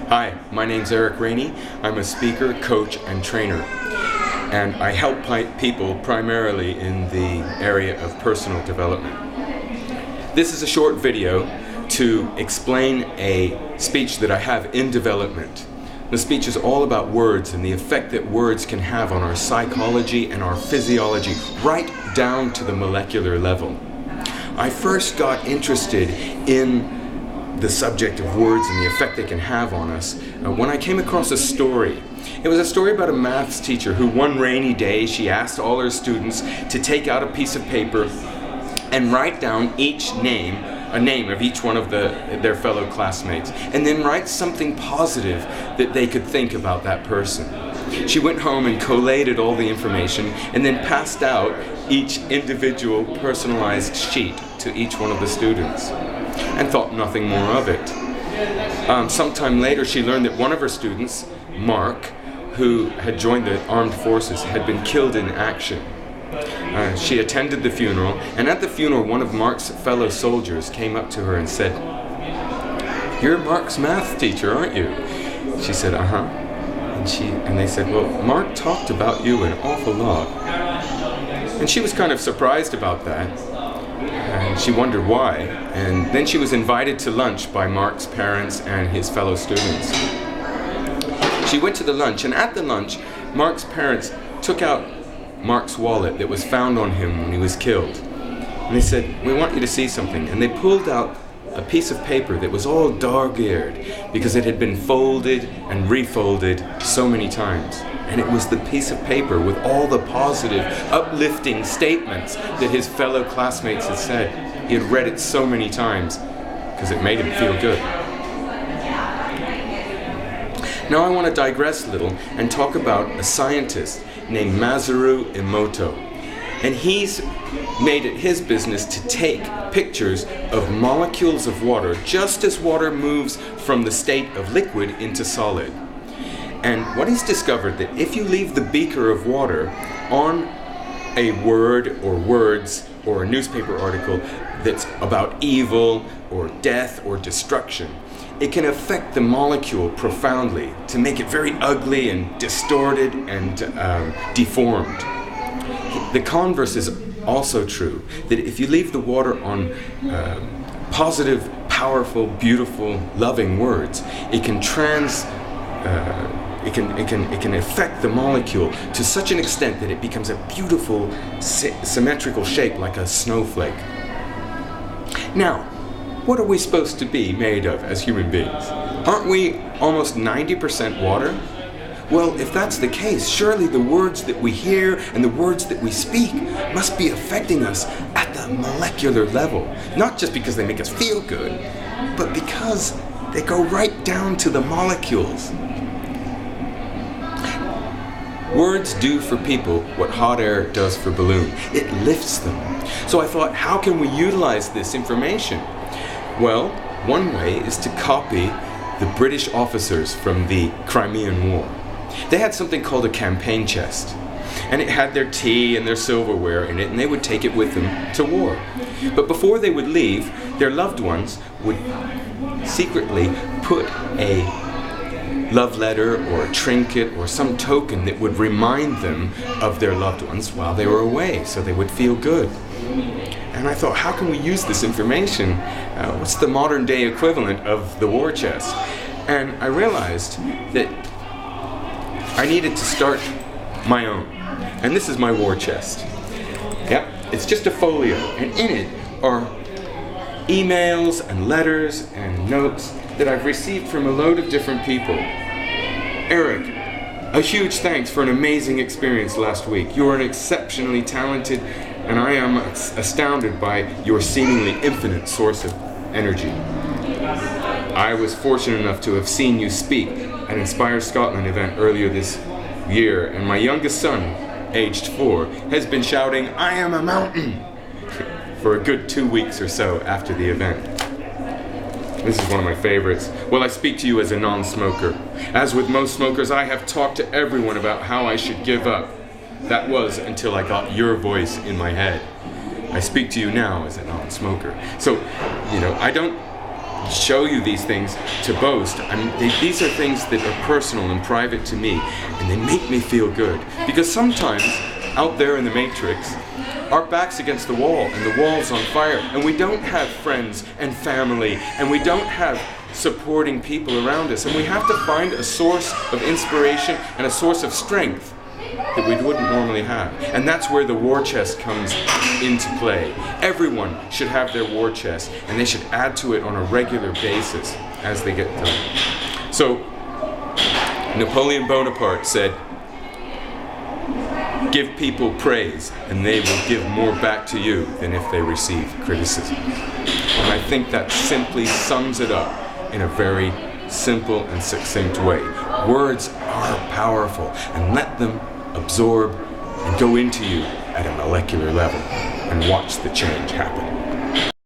Hi, my name's Erick Rainey. I'm a speaker, coach, and trainer. And I help people primarily in the area of personal development. This is a short video to explain a speech that I have in development. The speech is all about words and the effect that words can have on our psychology and our physiology, right down to the molecular level. I first got interested in the subject of words and the effect they can have on us when I came across a story. It was a story about a maths teacher who one rainy day she asked all her students to take out a piece of paper and write down a name of each one of their fellow classmates, and then write something positive that they could think about that person. She went home and collated all the information and then passed out each individual personalized sheet to each one of the students, and thought nothing more of it. Sometime later she learned that one of her students, Mark, who had joined the armed forces, had been killed in action. She attended the funeral, and at the funeral one of Mark's fellow soldiers came up to her and said, "You're Mark's math teacher, aren't you?" She said, "Uh-huh." And they said, "Well, Mark talked about you an awful lot." And she was kind of surprised about that. And she wondered why. And then she was invited to lunch by Mark's parents and his fellow students. She went to the lunch, and at the lunch, Mark's parents took out Mark's wallet that was found on him when he was killed. And they said, "We want you to see something." And they pulled out a piece of paper that was all dog-eared because it had been folded and refolded so many times. And it was the piece of paper with all the positive, uplifting statements that his fellow classmates had said. He had read it so many times because it made him feel good. Now I want to digress a little and talk about a scientist named Masaru Emoto. And he's made it his business to take pictures of molecules of water just as water moves from the state of liquid into solid. And what he's discovered, that if you leave the beaker of water on a word or words or a newspaper article that's about evil or death or destruction, it can affect the molecule profoundly to make it very ugly and distorted and deformed. The converse is also true, that if you leave the water on positive, powerful, beautiful, loving words, it can it can affect the molecule to such an extent that it becomes a beautiful symmetrical shape like a snowflake. Now, what are we supposed to be made of as human beings? Aren't we almost 90% water? Well, if that's the case, surely the words that we hear and the words that we speak must be affecting us at the molecular level. Not just because they make us feel good, but because they go right down to the molecules. Words do for people what hot air does for balloon. It lifts them. So I thought, how can we utilize this information? Well, one way is to copy the British officers from the Crimean War. They had something called a campaign chest, and it had their tea and their silverware in it, and they would take it with them to war. But before they would leave, their loved ones would secretly put a love letter or a trinket or some token that would remind them of their loved ones while they were away, so they would feel good. And I thought, how can we use this information? What's the modern day equivalent of the war chest? And I realized that I needed to start my own. And this is my war chest. Yep, it's just a folio, and in it are emails and letters and notes that I've received from a load of different people. Eric, a huge thanks for an amazing experience last week. You are an exceptionally talented, and I am astounded by your seemingly infinite source of energy. I was fortunate enough to have seen you speak at Inspire Scotland event earlier this year, and my youngest son, aged 4, has been shouting, "I am a mountain," for a good 2 weeks or so after the event. This is one of my favorites. Well, I speak to you as a non-smoker. As with most smokers, I have talked to everyone about how I should give up. That was until I got your voice in my head. I speak to you now as a non-smoker. So, I don't show you these things to boast. These are things that are personal and private to me, and they make me feel good. Because sometimes, out there in the matrix, our back's against the wall, and the wall's on fire, and we don't have friends and family, and we don't have supporting people around us, and we have to find a source of inspiration and a source of strength that we wouldn't normally have. And that's where the war chest comes into play. Everyone should have their war chest, and they should add to it on a regular basis as they get done. So, Napoleon Bonaparte said, "Give people praise, and they will give more back to you than if they receive criticism." And I think that simply sums it up in a very simple and succinct way. Words are powerful, and let them absorb and go into you at a molecular level, and watch the change happen.